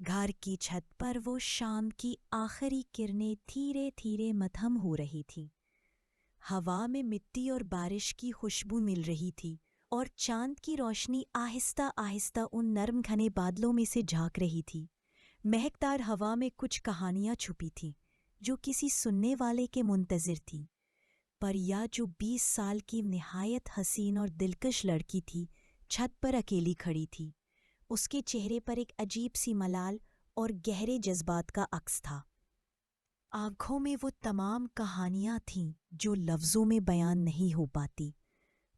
گھر کی چھت پر وہ شام کی آخری کرنیں دھیرے دھیرے مدھم ہو رہی تھیں۔ ہوا میں مٹی اور بارش کی خوشبو مل رہی تھی اور چاند کی روشنی آہستہ آہستہ ان نرم گھنے بادلوں میں سے جھانک رہی تھی۔ مہکدار ہوا میں کچھ کہانیاں چھپی تھیں جو کسی سننے والے کے منتظر تھیں۔ پریا جو 20 سال کی نہایت حسین اور دلکش لڑکی تھی، چھت پر اکیلی کھڑی تھی۔ اس کے چہرے پر ایک عجیب سی ملال اور گہرے جذبات کا عکس تھا۔ آنکھوں میں وہ تمام کہانیاں تھیں جو لفظوں میں بیان نہیں ہو پاتی۔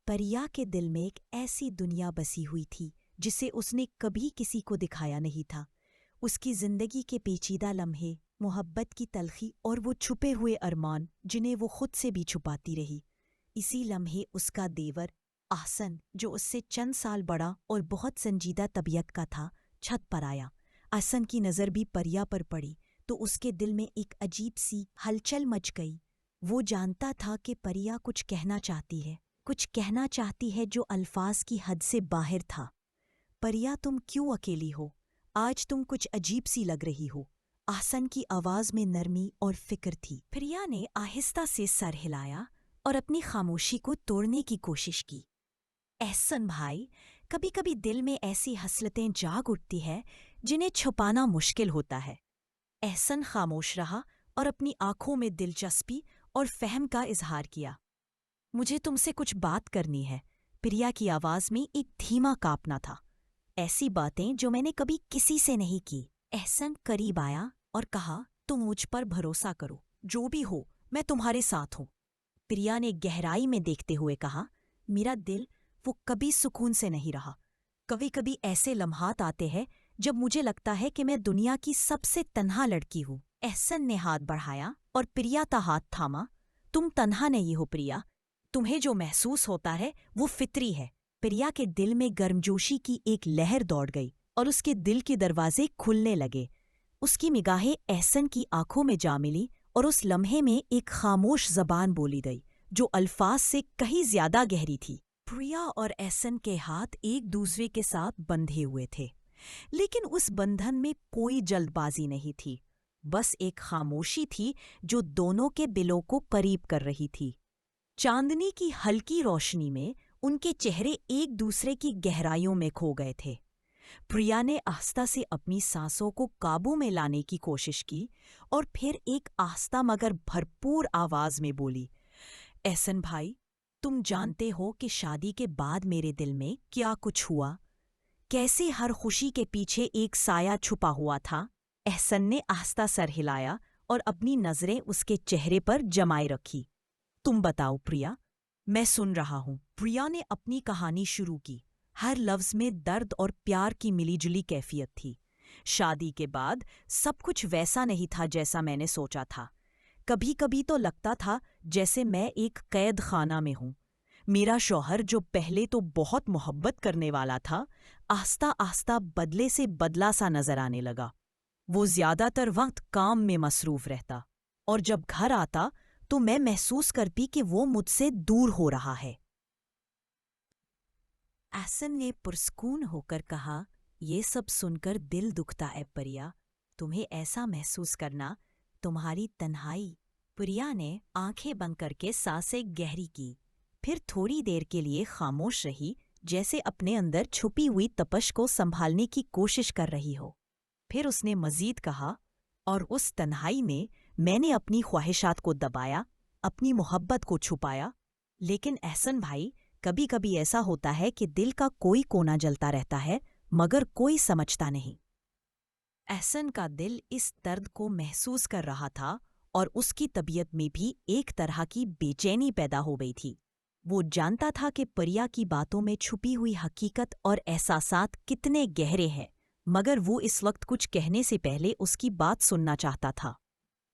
پریا کے دل میں ایک ایسی دنیا بسی ہوئی تھی جسے اس نے کبھی کسی کو دکھایا نہیں تھا۔ اس کی زندگی کے پیچیدہ لمحے، محبت کی تلخی اور وہ چھپے ہوئے ارمان جنہیں وہ خود سے بھی چھپاتی رہی۔ اسی لمحے اس کا دیور احسن، جو اس سے چند سال بڑا اور بہت سنجیدہ طبیعت کا تھا، چھت پر آیا۔ احسن کی نظر بھی پریا پر پڑی تو اس کے دل میں ایک عجیب سی ہلچل مچ گئی۔ وہ جانتا تھا کہ پریا کچھ کہنا چاہتی ہے جو الفاظ کی حد سے باہر تھا۔ پریا، تم کیوں اکیلی ہو؟ آج تم کچھ عجیب سی لگ رہی ہو۔ احسن کی آواز میں نرمی اور فکر تھی۔ پریا نے آہستہ سے سر ہلایا اور اپنی خاموشی کو توڑنے کی کوشش کی۔ احسن بھائی، کبھی کبھی دل میں ایسی حسرتیں جاگ اٹھتی ہے جنہیں چھپانا مشکل ہوتا ہے۔ احسن خاموش رہا اور اپنی آنکھوں میں دلچسپی اور فہم کا اظہار کیا۔ مجھے تم سے کچھ بات کرنی ہے۔ پریا کی آواز میں ایک دھیما کانپنا تھا۔ ایسی باتیں جو میں نے کبھی کسی سے نہیں کی۔ احسن قریب آیا اور کہا، تم مجھ پر بھروسہ کرو، جو بھی ہو میں تمہارے ساتھ ہوں۔ پریا نے گہرائی میں دیکھتے ہوئے کہا، میرا دل وہ کبھی سکون سے نہیں رہا۔ کبھی کبھی ایسے لمحات آتے ہیں جب مجھے لگتا ہے کہ میں دنیا کی سب سے تنہا لڑکی ہوں۔ احسن نے ہاتھ بڑھایا اور پریا کا ہاتھ تھاما۔ تم تنہا نہیں ہو پریا، تمہیں جو محسوس ہوتا ہے وہ فطری ہے۔ پریا کے دل میں گرمجوشی کی ایک لہر دوڑ گئی اور اس کے دل کے دروازے کھلنے لگے۔ اس کی نگاہیں احسن کی آنکھوں میں جا ملی اور اس لمحے میں ایک خاموش زبان بولی گئی جو الفاظ سے کہیں زیادہ گہری تھی۔ پریا اور احسن کے ہاتھ ایک دوسرے کے ساتھ بندھے ہوئے تھے، لیکن اس بندھن میں کوئی جلد بازی نہیں تھی، بس ایک خاموشی تھی جو دونوں کے دلوں کو قریب کر رہی تھی۔ چاندنی کی ہلکی روشنی میں ان کے چہرے ایک دوسرے کی گہرائیوں میں کھو گئے تھے۔ پریا نے آہستہ سے اپنی سانسوں کو قابو میں لانے کی کوشش کی اور پھر ایک آہستہ مگر بھرپور آواز میں بولی، احسن بھائی، تم جانتے ہو کہ شادی کے بعد میرے دل میں کیا کچھ ہوا، کیسے ہر خوشی کے پیچھے ایک سایہ چھپا ہوا تھا۔ احسن نے آہستہ سر ہلایا اور اپنی نظریں اس کے چہرے پر جمائے رکھی۔ تم بتاؤ پریا، میں سن رہا ہوں۔ پریا نے اپنی کہانی شروع کی۔ ہر لفظ میں درد اور پیار کی ملی جلی کیفیت تھی۔ شادی کے بعد سب کچھ ویسا نہیں تھا جیسا میں نے سوچا تھا۔ کبھی کبھی تو لگتا تھا جیسے میں ایک قید خانہ میں ہوں۔ میرا شوہر، جو پہلے تو بہت محبت کرنے والا تھا، آہستہ آہستہ بدلے سے بدلا سا نظر آنے لگا۔ وہ زیادہ تر وقت کام میں مصروف رہتا اور جب گھر آتا تو میں محسوس کرتی کہ وہ مجھ سے دور ہو رہا ہے۔ احسن نے پرسکون ہو کر کہا، یہ سب سن کر دل دکھتا ہے پریا، تمہیں ایسا محسوس کرنا تمہاری تنہائی۔ پریا نے آنکھیں بند کر کے سانسیں گہری کی، پھر تھوڑی دیر کے لیے خاموش رہی، جیسے اپنے اندر چھپی ہوئی تپش کو سنبھالنے کی کوشش کر رہی ہو۔ پھر اس نے مزید کہا، اور اس تنہائی میں نے اپنی خواہشات کو دبایا، اپنی محبت کو چھپایا۔ لیکن احسن بھائی، کبھی کبھی ایسا ہوتا ہے کہ دل کا کوئی کونا جلتا رہتا ہے مگر کوئی سمجھتا نہیں۔ احسن کا دل اس درد کو محسوس کر رہا تھا اور اس کی طبیعت میں بھی ایک طرح کی بے چینی پیدا ہو گئی تھی۔ وہ جانتا تھا کہ پریا کی باتوں میں چھپی ہوئی حقیقت اور احساسات کتنے گہرے ہیں، مگر وہ اس وقت کچھ کہنے سے پہلے اس کی بات سننا چاہتا تھا۔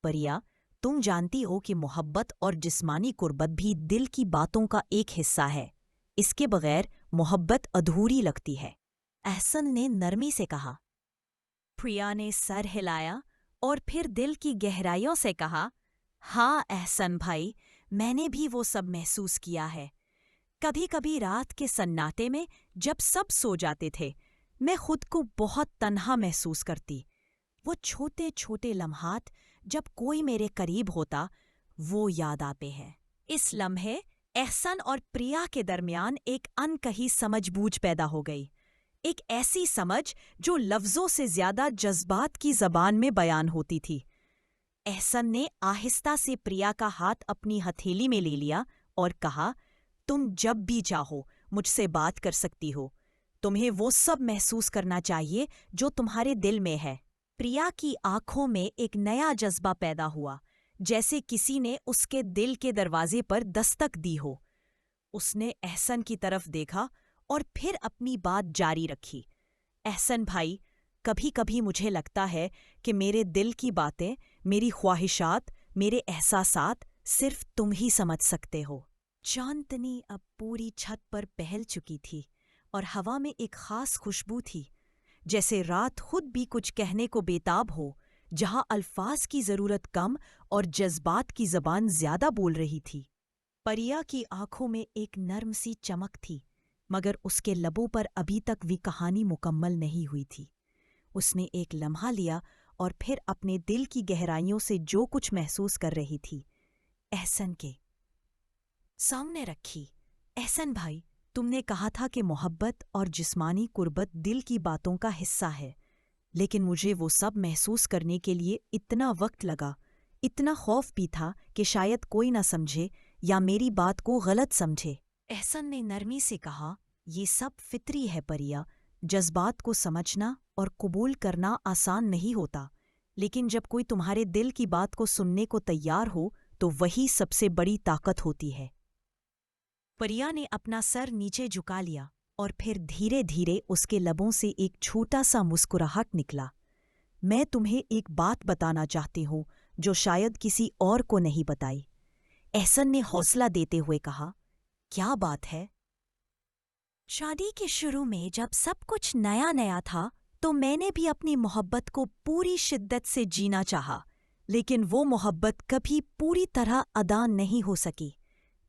پریا، تم جانتی ہو کہ محبت اور جسمانی قربت بھی دل کی باتوں کا ایک حصہ ہے۔ اس کے بغیر محبت ادھوری لگتی ہے، احسن نے نرمی سے کہا۔ پریا نے سر ہلایا اور پھر دل کی گہرائیوں سے کہا، ہاں احسن بھائی، میں نے بھی وہ سب محسوس کیا ہے۔ کبھی کبھی رات کے سناٹے میں جب سب سو جاتے تھے، میں خود کو بہت تنہا محسوس کرتی۔ وہ چھوٹے چھوٹے لمحات جب کوئی میرے قریب ہوتا وہ یاد آتے ہیں۔ اس لمحے احسن اور پریا کے درمیان ایک انکہی سمجھ بوجھ پیدا ہو گئی، ایک ایسی سمجھ جو لفظوں سے زیادہ جذبات کی زبان میں بیان ہوتی تھی۔ احسن نے آہستہ سے پریا کا ہاتھ اپنی ہتھیلی میں لے لیا اور کہا، تم جب بھی چاہو مجھ سے بات کر سکتی ہو، تمہیں وہ سب محسوس کرنا چاہیے جو تمہارے دل میں ہے۔ پریا کی آنکھوں میں ایک نیا جذبہ پیدا ہوا، جیسے کسی نے اس کے دل کے دروازے پر دستک دی ہو۔ اس نے احسن کی طرف دیکھا اور پھر اپنی بات جاری رکھی۔ احسن بھائی، کبھی کبھی مجھے لگتا ہے کہ میرے دل کی باتیں، میری خواہشات، میرے احساسات صرف تم ہی سمجھ سکتے ہو۔ چاندنی اب پوری چھت پر پھیل چکی تھی اور ہوا میں ایک خاص خوشبو تھی، جیسے رات خود بھی کچھ کہنے کو بےتاب ہو، جہاں الفاظ کی ضرورت کم اور جذبات کی زبان زیادہ بول رہی تھی۔ پریا کی آنکھوں میں ایک نرم سی چمک تھی، مگر اس کے لبوں پر ابھی تک بھی کہانی مکمل نہیں ہوئی تھی۔ اس نے ایک لمحہ لیا اور پھر اپنے دل کی گہرائیوں سے جو کچھ محسوس کر رہی تھی احسن کے سامنے رکھی۔ احسن بھائی، تم نے کہا تھا کہ محبت اور جسمانی قربت دل کی باتوں کا حصہ ہے، لیکن مجھے وہ سب محسوس کرنے کے لیے اتنا وقت لگا، اتنا خوف بھی تھا کہ شاید کوئی نہ سمجھے یا میری بات کو غلط سمجھے۔ احسن نے نرمی سے کہا، یہ سب فطری ہے پریا، جذبات کو سمجھنا اور قبول کرنا آسان نہیں ہوتا، لیکن جب کوئی تمہارے دل کی بات کو سننے کو تیار ہو تو وہی سب سے بڑی طاقت ہوتی ہے۔ پریا نے اپنا سر نیچے جھکا لیا اور پھر دھیرے دھیرے اس کے لبوں سے ایک چھوٹا سا مسکراہٹ نکلا۔ میں تمہیں ایک بات بتانا چاہتی ہوں جو شاید کسی اور کو نہیں بتائی، احسن نے حوصلہ دیتے ہوئے کہا۔ کیا بات ہے؟ شادی کے شروع میں جب سب کچھ نیا نیا تھا تو میں نے بھی اپنی محبت کو پوری شدت سے جینا چاہا، لیکن وہ محبت کبھی پوری طرح ادا نہیں ہو سکی۔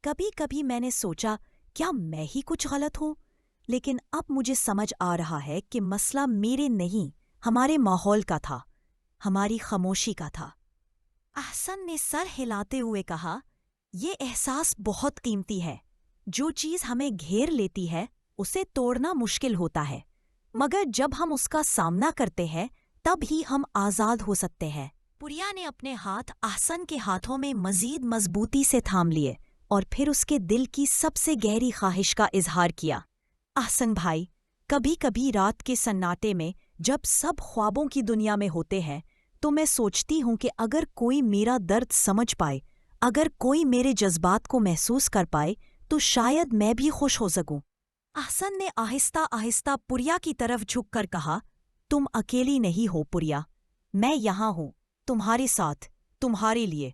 کبھی کبھی میں نے سوچا کیا میں ہی کچھ غلط ہوں، لیکن اب مجھے سمجھ آ رہا ہے کہ مسئلہ میرے نہیں، ہمارے ماحول کا تھا، ہماری خاموشی کا تھا۔ احسن نے سر ہلاتے ہوئے کہا، یہ احساس بہت قیمتی ہے۔ جو چیز ہمیں گھیر لیتی ہے اسے توڑنا مشکل ہوتا ہے، مگر جب ہم اس کا سامنا کرتے ہیں تب ہی ہم آزاد ہو سکتے ہیں۔ پریا نے اپنے ہاتھ احسن کے ہاتھوں میں مزید مضبوطی سے تھام لیے اور پھر اس کے دل کی سب سے گہری خواہش کا اظہار کیا۔ احسن بھائی، کبھی کبھی رات کے سناٹے میں جب سب خوابوں کی دنیا میں ہوتے ہیں تو میں سوچتی ہوں کہ اگر کوئی میرا درد سمجھ پائے، اگر کوئی میرے جذبات کو محسوس کر پائے تو شاید میں بھی خوش ہو سکوں۔ احسن نے آہستہ آہستہ پریا کی طرف جھک کر کہا، تم اکیلی نہیں ہو پریا، میں یہاں ہوں، تمہارے ساتھ، تمہارے لیے،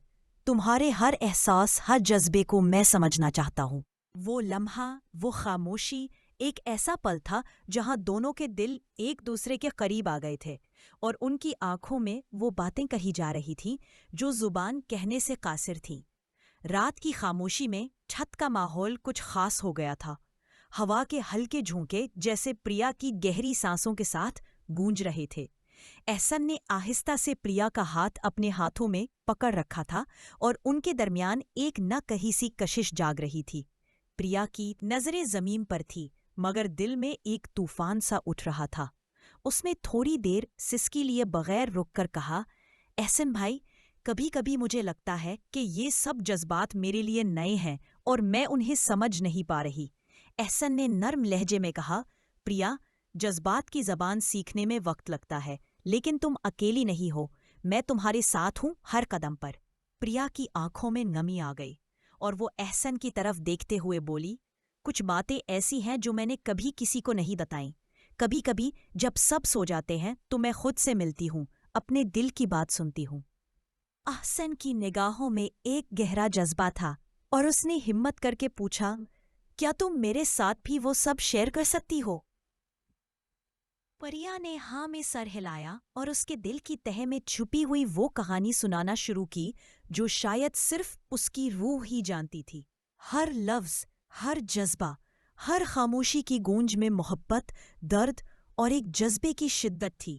تمہارے ہر احساس، ہر جذبے کو میں سمجھنا چاہتا ہوں۔ وہ لمحہ، وہ خاموشی، ایک ایسا پل تھا جہاں دونوں کے دل ایک دوسرے کے قریب آ گئے تھے اور ان کی آنکھوں میں وہ باتیں کہی جا رہی تھیں جو زبان کہنے سے قاصر تھیں۔ رات کی خاموشی میں چھت کا ماحول کچھ خاص ہو گیا تھا۔ ہوا کے ہلکے جھونکے جیسے پریا کی گہری سانسوں کے ساتھ گونج رہے تھے۔ احسن نے آہستہ سے پریا کا ہاتھ اپنے ہاتھوں میں پکڑ رکھا تھا اور ان کے درمیان ایک نہ کہی سی کشش جاگ رہی تھی۔ پریا کی نظریں زمین پر تھی مگر دل میں ایک طوفان سا اٹھ رہا تھا۔ اس نے تھوڑی دیر سسکی لیے بغیر رک کر کہا، احسن بھائی، کبھی کبھی مجھے لگتا ہے کہ یہ سب جذبات میرے لیے نئے ہیں اور میں انہیں سمجھ نہیں پا رہی۔ احسن نے نرم لہجے میں کہا، پریا، جذبات کی زبان سیکھنے میں وقت لگتا ہے، لیکن تم اکیلی نہیں ہو، میں تمہارے ساتھ ہوں ہر قدم پر۔ پریا کی آنکھوں میں نمی آ گئی اور وہ احسن کی طرف دیکھتے ہوئے بولی، کچھ باتیں ایسی ہیں جو میں نے کبھی کسی کو نہیں بتائیں۔ کبھی کبھی جب سب سو جاتے ہیں تو میں خود سے ملتی ہوں، اپنے دل کی بات سنتی ہوں۔ احسن کی نگاہوں میں ایک گہرا جذبہ تھا اور اس نے ہمت کر کے پوچھا، کیا تم میرے ساتھ بھی وہ سب شیئر کر سکتی ہو؟ پریا نے ہاں میں سر ہلایا اور اس کے دل کی تہہ میں چھپی ہوئی وہ کہانی سنانا شروع کی جو شاید صرف اس کی روح ہی جانتی تھی۔ ہر لفظ، ہر جذبہ، ہر خاموشی کی گونج میں محبت، درد اور ایک جذبے کی شدت تھی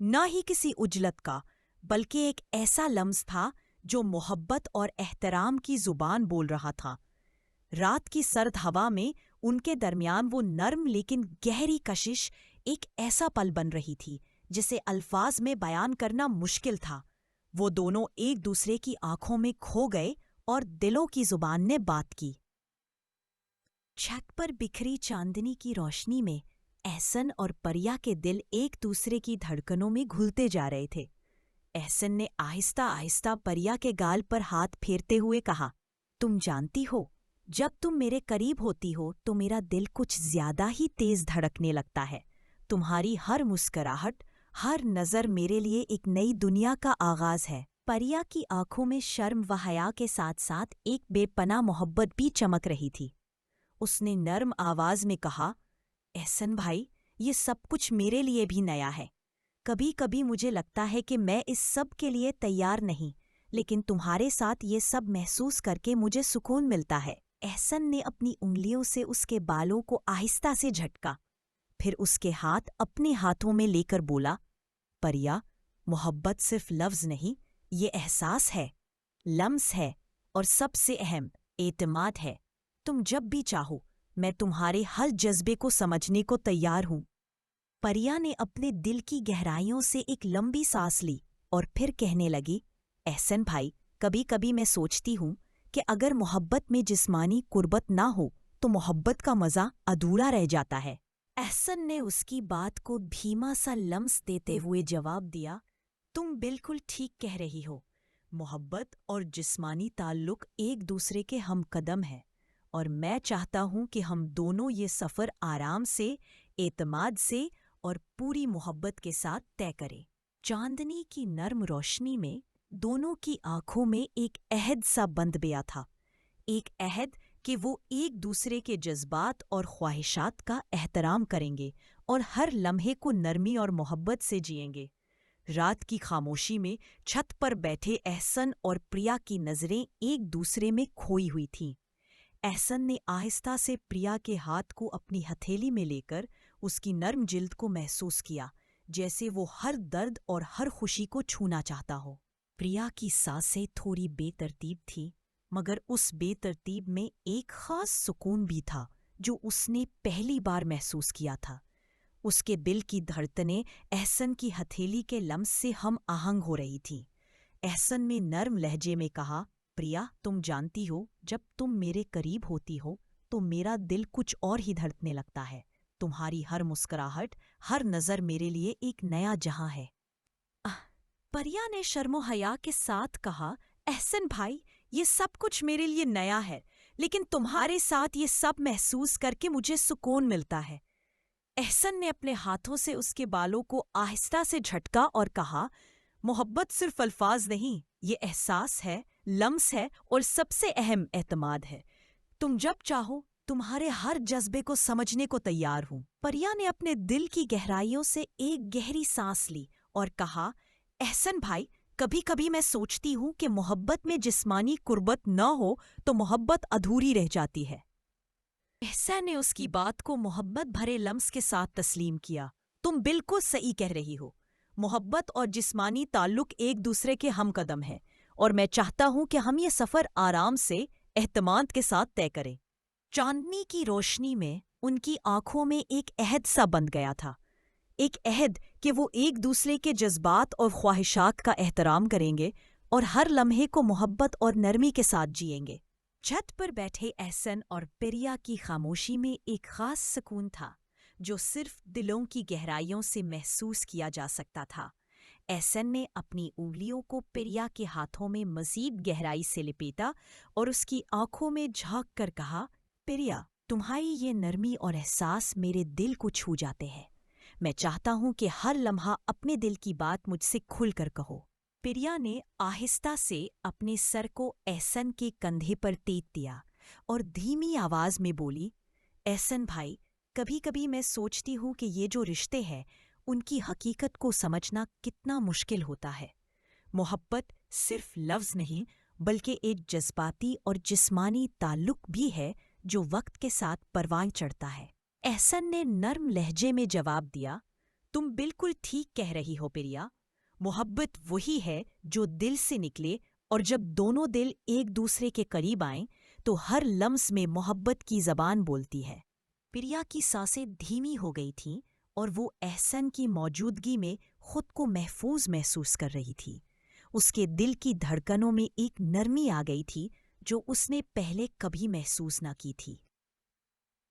نہ ہی کسی اجلت کا، بلکہ ایک ایسا لمس تھا جو محبت اور احترام کی زبان بول رہا تھا۔ رات کی سرد ہوا میں ان کے درمیان وہ نرم لیکن گہری کشش ایک ایسا پل بن رہی تھی جسے الفاظ میں بیان کرنا مشکل تھا۔ وہ دونوں ایک دوسرے کی آنکھوں میں کھو گئے اور دلوں کی زبان نے بات کی۔ چھت پر بکھری چاندنی کی روشنی میں احسن اور پریا کے دل ایک دوسرے کی دھڑکنوں میں گھلتے جا رہے تھے۔ احسن نے آہستہ آہستہ پریا کے گال پر ہاتھ پھیرتے ہوئے کہا، تم جانتی ہو، جب تم میرے قریب ہوتی ہو تو میرا دل کچھ زیادہ ہی تیز دھڑکنے لگتا ہے۔ تمہاری ہر مسکراہٹ، ہر نظر میرے لیے ایک نئی دنیا کا آغاز ہے۔ پریا کی آنکھوں میں شرم و حیا کے ساتھ ساتھ ایک بے پناہ محبت بھی چمک رہی تھی۔ اس نے نرم آواز میں کہا، احسن بھائی، یہ سب کچھ میرے لیے بھی نیا ہے۔ کبھی کبھی مجھے لگتا ہے کہ میں اس سب کے لیے تیار نہیں، لیکن تمہارے ساتھ یہ سب محسوس کر کے مجھے سکون ملتا ہے۔ احسن نے اپنی انگلیوں سے اس کے بالوں کو آہستہ سے جھٹکا، پھر اس کے ہاتھ اپنے ہاتھوں میں لے کر بولا، پریا، محبت صرف لفظ نہیں، یہ احساس ہے، لمس ہے، اور سب سے اہم اعتماد ہے۔ تم جب بھی چاہو میں تمہارے ہر جذبے کو سمجھنے کو تیار ہوں۔ پریا نے اپنے دل کی گہرائیوں سے ایک لمبی سانس لی اور پھر کہنے لگی، احسن بھائی، کبھی کبھی میں سوچتی ہوں کہ اگر محبت میں جسمانی قربت نہ ہو تو محبت کا مزہ ادھورا رہ جاتا ہے۔ احسن نے اس کی بات کو دھیما سا لمس دیتے ہوئے جواب دیا، تم بالکل ٹھیک کہہ رہی ہو۔ محبت اور جسمانی تعلق ایک دوسرے کے ہم قدم ہیں، اور میں چاہتا ہوں کہ ہم دونوں یہ سفر آرام سے، اعتماد سے اور پوری محبت کے ساتھ طے کریں۔ چاندنی کی نرم روشنی میں دونوں کی آنکھوں میں ایک عہد سا بندھ گیا تھا، ایک عہد کہ وہ ایک دوسرے کے جذبات اور خواہشات کا احترام کریں گے اور ہر لمحے کو نرمی اور محبت سے جئیں گے۔ رات کی خاموشی میں چھت پر بیٹھے احسن اور پریا کی نظریں ایک دوسرے میں کھوئی ہوئی تھیں۔ احسن نے آہستہ سے پریا کے ہاتھ کو اپنی ہتھیلی میں لے کر اس کی نرم جلد کو محسوس کیا، جیسے وہ ہر درد اور ہر خوشی کو چھونا چاہتا ہو۔ پریا کی سانسیں تھوڑی بے ترتیب تھی، مگر اس بے ترتیب میں ایک خاص سکون بھی تھا جو اس نے پہلی بار محسوس کیا تھا۔ اس کے دل کی دھڑکنیں احسن کی ہتھیلی کے لمس سے ہم آہنگ ہو رہی تھیں۔ احسن نے نرم لہجے میں کہا، پریا، تم جانتی ہو، جب تم میرے قریب ہوتی ہو تو میرا دل کچھ اور ہی دھڑکنے لگتا ہے۔ تمہاری ہر مسکراہٹ، ہر نظر میرے لیے ایک نیا جہاں ہے۔ پریا نے شرم و حیا کے ساتھ کہا، احسن بھائی، یہ سب کچھ میرے لیے نیا ہے، لیکن تمہارے ساتھ یہ سب محسوس کر کے مجھے سکون ملتا ہے۔ احسن نے اپنے ہاتھوں سے اس کے بالوں کو آہستہ سے جھٹکا اور کہا، محبت صرف الفاظ نہیں، یہ احساس ہے، لمس ہے، اور سب سے اہم اعتماد ہے۔ تم جب چاہو تمہارے ہر جذبے کو سمجھنے کو تیار ہوں۔ پریا نے اپنے دل کی گہرائیوں سے ایک گہری سانس لی اور کہا، احسن بھائی، کبھی کبھی میں سوچتی ہوں کہ محبت میں جسمانی قربت نہ ہو تو محبت ادھوری رہ جاتی ہے۔ احسن نے اس کی بات کو محبت بھرے لمس کے ساتھ تسلیم کیا، تم بالکل صحیح کہہ رہی ہو۔ محبت اور جسمانی تعلق ایک دوسرے کے ہم قدم ہیں، اور میں چاہتا ہوں کہ ہم یہ سفر آرام سے، اہتمام کے ساتھ طے کریں۔ چاندنی کی روشنی میں ان کی آنکھوں میں ایک عہد سا بندھ گیا تھا، ایک عہد کہ وہ ایک دوسرے کے جذبات اور خواہشات کا احترام کریں گے اور ہر لمحے کو محبت اور نرمی کے ساتھ جئیں گے۔ چھت پر بیٹھے احسن اور پریا کی خاموشی میں ایک خاص سکون تھا جو صرف دلوں کی گہرائیوں سے محسوس کیا جا سکتا تھا۔ احسن نے اپنی انگلیوں کو پریا کے ہاتھوں میں مزید گہرائی سے لپیٹا اور اس کی آنکھوں میں جھانک کر کہا، پریا، تمہاری یہ نرمی اور احساس میرے دل کو چھو جاتے ہیں۔ میں چاہتا ہوں کہ ہر لمحہ اپنے دل کی بات مجھ سے کھل کر کہو۔ پریا نے آہستہ سے اپنے سر کو احسن کے کندھے پر ٹیک دیا اور دھیمی آواز میں بولی، احسن بھائی، کبھی کبھی میں سوچتی ہوں کہ یہ جو رشتے ہیں ان کی حقیقت کو سمجھنا کتنا مشکل ہوتا ہے۔ محبت صرف لفظ نہیں بلکہ ایک جذباتی اور جسمانی تعلق بھی ہے جو وقت کے ساتھ پروان چڑھتا ہے۔ احسن نے نرم لہجے میں جواب دیا، تم بالکل ٹھیک کہہ رہی ہو پریا، محبت وہی ہے جو دل سے نکلے، اور جب دونوں دل ایک دوسرے کے قریب آئیں تو ہر لمس میں محبت کی زبان بولتی ہے۔ پریا کی سانسیں دھیمی ہو گئی تھیں اور وہ احسن کی موجودگی میں خود کو محفوظ محسوس کر رہی تھی۔ اس کے دل کی دھڑکنوں میں ایک نرمی آ گئی تھی جو اس نے پہلے کبھی محسوس نہ کی تھی۔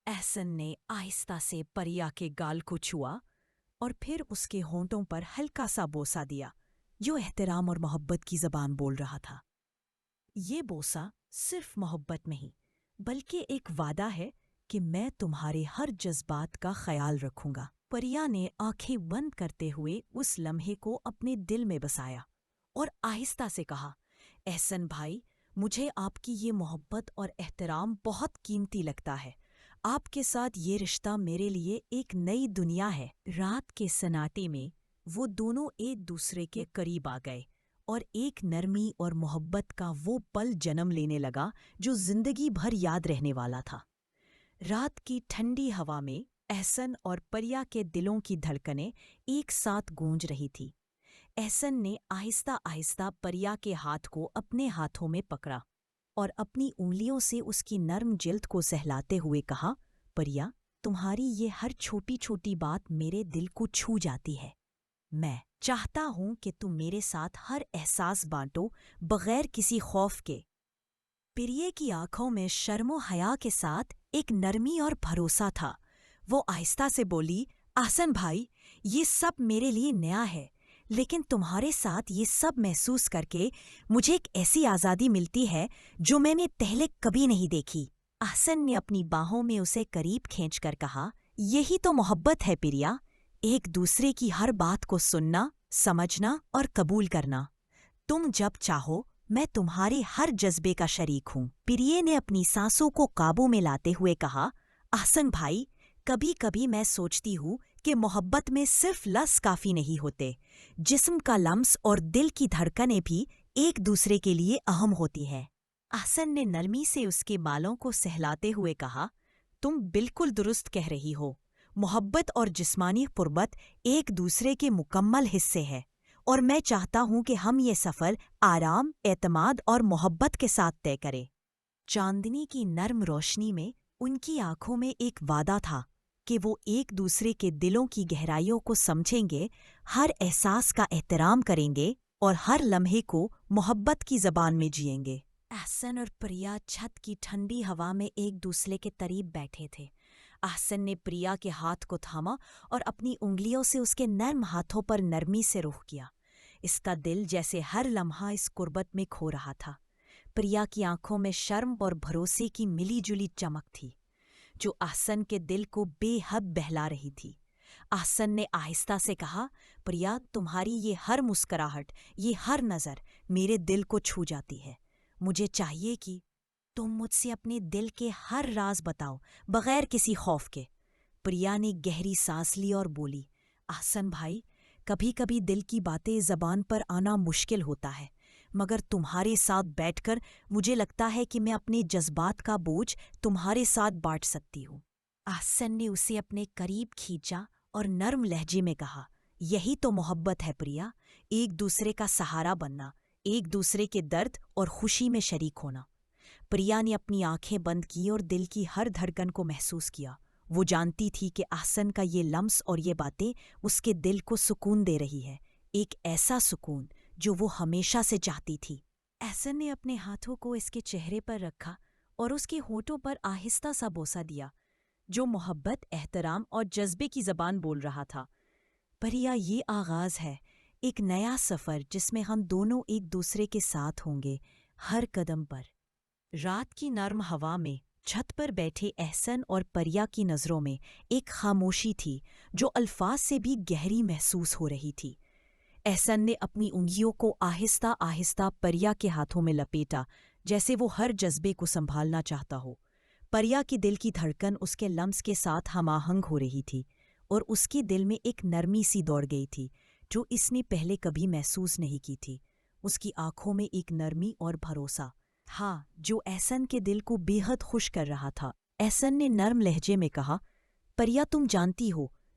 احسن نے آہستہ سے پریا کے گال کو چھوا اور پھر اس کے ہونٹوں پر ہلکا سا بوسہ دیا جو احترام اور محبت کی زبان بول رہا تھا۔ یہ بوسہ صرف محبت نہیں بلکہ ایک وعدہ ہے کہ میں تمہارے ہر جذبات کا خیال رکھوں گا۔ پریا نے آنکھیں بند کرتے ہوئے اس لمحے کو اپنے دل میں بسایا اور آہستہ سے کہا، احسن بھائی، مجھے آپ کی یہ محبت اور احترام بہت قیمتی لگتا ہے۔ آپ کے ساتھ یہ رشتہ میرے لیے ایک نئی دنیا ہے۔ رات کے سناٹے میں وہ دونوں ایک دوسرے کے قریب آ گئے اور ایک نرمی اور محبت کا وہ پل جنم لینے لگا جو زندگی بھر یاد رہنے والا تھا۔ رات کی ٹھنڈی ہوا میں احسن اور پریا کے دلوں کی دھڑکنیں ایک ساتھ گونج رہی تھی۔ احسن نے آہستہ آہستہ پریا کے ہاتھ کو اپنے ہاتھوں میں پکڑا اور اپنی انگلیوں سے اس کی نرم جلد کو سہلاتے ہوئے کہا، پریا، تمہاری یہ ہر چھوٹی چھوٹی بات میرے دل کو چھو جاتی ہے۔ میں چاہتا ہوں کہ تم میرے ساتھ ہر احساس بانٹو بغیر کسی خوف کے۔ پریے کی آنکھوں میں شرم و حیا کے ساتھ ایک نرمی اور بھروسہ تھا۔ وہ آہستہ سے بولی، احسن بھائی، یہ سب میرے لیے نیا ہے، لیکن تمہارے ساتھ یہ سب محسوس کر کے مجھے ایک ایسی آزادی ملتی ہے جو میں نے پہلے کبھی نہیں دیکھی۔ احسن نے اپنی باہوں میں اسے قریب کھینچ کر کہا، یہی تو محبت ہے پریا، ایک دوسرے کی ہر بات کو سننا، سمجھنا اور قبول کرنا۔ تم جب چاہو میں تمہارے ہر جذبے کا شریک ہوں۔ پریے نے اپنی سانسوں کو قابو میں لاتے ہوئے کہا، احسن بھائی، کبھی کبھی میں سوچتی ہوں کہ محبت میں صرف لفظ کافی نہیں ہوتے، جسم کا لمس اور دل کی دھڑکنیں بھی ایک دوسرے کے لیے اہم ہوتی ہے۔ احسن نے نرمی سے اس کے بالوں کو سہلاتے ہوئے کہا، تم بالکل درست کہہ رہی ہو، محبت اور جسمانی قربت ایک دوسرے کے مکمل حصے ہے، اور میں چاہتا ہوں کہ ہم یہ سفر آرام، اعتماد اور محبت کے ساتھ طے کریں۔ چاندنی کی نرم روشنی میں ان کی آنکھوں میں ایک وعدہ تھا کہ وہ ایک دوسرے کے دلوں کی گہرائیوں کو سمجھیں گے، ہر احساس کا احترام کریں گے اور ہر لمحے کو محبت کی زبان میں جئیں گے۔ احسن اور پریا چھت کی ٹھنڈی ہوا میں ایک دوسرے کے قریب بیٹھے تھے۔ احسن نے پریا کے ہاتھ کو تھاما اور اپنی انگلیوں سے اس کے نرم ہاتھوں پر نرمی سے رخ کیا۔ اس کا دل جیسے ہر لمحہ اس قربت میں کھو رہا تھا۔ پریا کی آنکھوں میں شرم اور بھروسے کی ملی جلی چمک تھی جو احسن کے دل کو بے حد بہلا رہی تھی۔ احسن نے آہستہ سے کہا، پریا، تمہاری یہ ہر مسکراہٹ، یہ ہر نظر میرے دل کو چھو جاتی ہے۔ مجھے چاہیے کہ تم مجھ سے اپنے دل کے ہر راز بتاؤ بغیر کسی خوف کے۔ پریا نے گہری سانس لی اور بولی، احسن بھائی، کبھی کبھی دل کی باتیں زبان پر آنا مشکل ہوتا ہے، مگر تمہارے ساتھ بیٹھ کر مجھے لگتا ہے کہ میں اپنے جذبات کا بوجھ تمہارے ساتھ بانٹ سکتی ہوں۔ احسن نے اسے اپنے قریب کھینچا اور نرم لہجے میں کہا، یہی تو محبت ہے پریا، ایک دوسرے کا سہارا بننا، ایک دوسرے کے درد اور خوشی میں شریک ہونا۔ پریا نے اپنی آنکھیں بند کی اور دل کی ہر دھڑکن کو محسوس کیا۔ وہ جانتی تھی کہ احسن کا یہ لمس اور یہ باتیں اس کے دل کو سکون دے رہی ہے، ایک ایسا سکون جو وہ ہمیشہ سے چاہتی تھی۔ احسن نے اپنے ہاتھوں کو اس کے چہرے پر رکھا اور اس کے ہونٹوں پر آہستہ سا بوسہ دیا جو محبت، احترام اور جذبے کی زبان بول رہا تھا۔ پریا، یہ آغاز ہے ایک نیا سفر جس میں ہم دونوں ایک دوسرے کے ساتھ ہوں گے ہر قدم پر۔ رات کی نرم ہوا میں چھت پر بیٹھے احسن اور پریا کی نظروں میں ایک خاموشی تھی جو الفاظ سے بھی گہری محسوس ہو رہی تھی۔ احسن نے اپنی انگلیوں کو آہستہ آہستہ پریا کے ہاتھوں میں لپیٹا جیسے وہ ہر جذبے کو سنبھالنا چاہتا ہو۔ پریا کی دل کی دھڑکن اس کے لمس کے ساتھ ہم آہنگ ہو رہی تھی اور اس کے دل میں ایک نرمی سی دوڑ گئی تھی جو اس نے پہلے کبھی محسوس نہیں کی تھی۔ اس کی آنکھوں میں ایک نرمی اور بھروسہ ہاں جو احسن کے دل کو بے حد خوش کر رہا تھا۔ احسن نے نرم لہجے میں کہا، پریا، تم جانتی ہو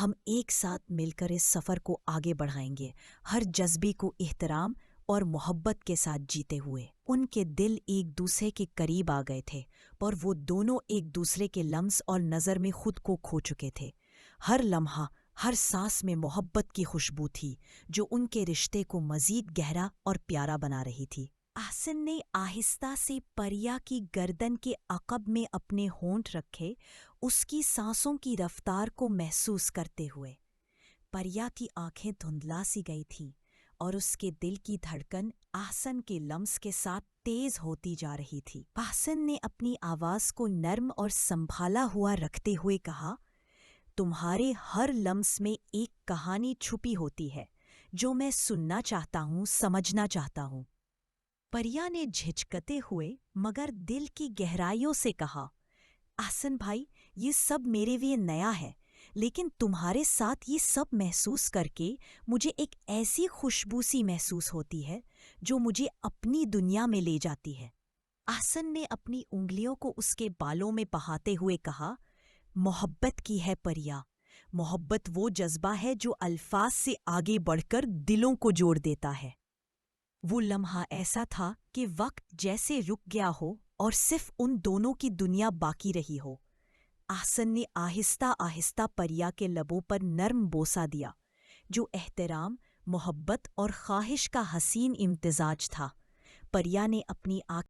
ہم ایک ساتھ مل کر اس سفر کو آگے بڑھائیں گے، ہر جذبے کو احترام اور محبت کے ساتھ جیتے ہوئے۔ ان کے دل ایک دوسرے کے قریب آ گئے تھے، پر وہ دونوں ایک دوسرے کے لمس اور نظر میں خود کو کھو چکے تھے۔ ہر لمحہ، ہر سانس میں محبت کی خوشبو تھی جو ان کے رشتے کو مزید گہرا اور پیارا بنا رہی تھی۔ احسن نے آہستہ سے پریا کی گردن کے عقب میں اپنے ہونٹ رکھے، اس کی سانسوں کی رفتار کو محسوس کرتے ہوئے۔ پریا کی آنکھیں دھندلا سی گئی تھیں اور اس کے دل کی دھڑکن احسن کے لمس کے ساتھ تیز ہوتی جا رہی تھی۔ احسن نے اپنی آواز کو نرم اور سنبھالا ہوا رکھتے ہوئے کہا، تمہارے ہر لمس میں ایک کہانی چھپی ہوتی ہے جو میں سننا چاہتا ہوں، سمجھنا چاہتا ہوں۔ پریا نے جھجکتے ہوئے مگر دل کی گہرائیوں سے کہا، احسن بھائی، یہ سب میرے لیے نیا ہے، لیکن تمہارے ساتھ یہ سب محسوس کر کے مجھے ایک ایسی خوشبو سی محسوس ہوتی ہے جو مجھے اپنی دنیا میں لے جاتی ہے۔ احسن نے اپنی انگلیوں کو اس کے بالوں میں بہاتے ہوئے کہا، محبت کی ہے پریا، محبت وہ جذبہ ہے جو الفاظ سے آگے بڑھ کر دلوں کو جوڑ دیتا ہے۔ وہ لمحہ ایسا تھا کہ وقت جیسے رک گیا ہو اور صرف ان دونوں کی دنیا باقی رہی ہو۔ احسن نے آہستہ آہستہ پریا کے لبوں پر نرم بوسہ دیا، جو احترام، محبت اور خواہش کا حسین امتزاج تھا۔ پریا نے اپنی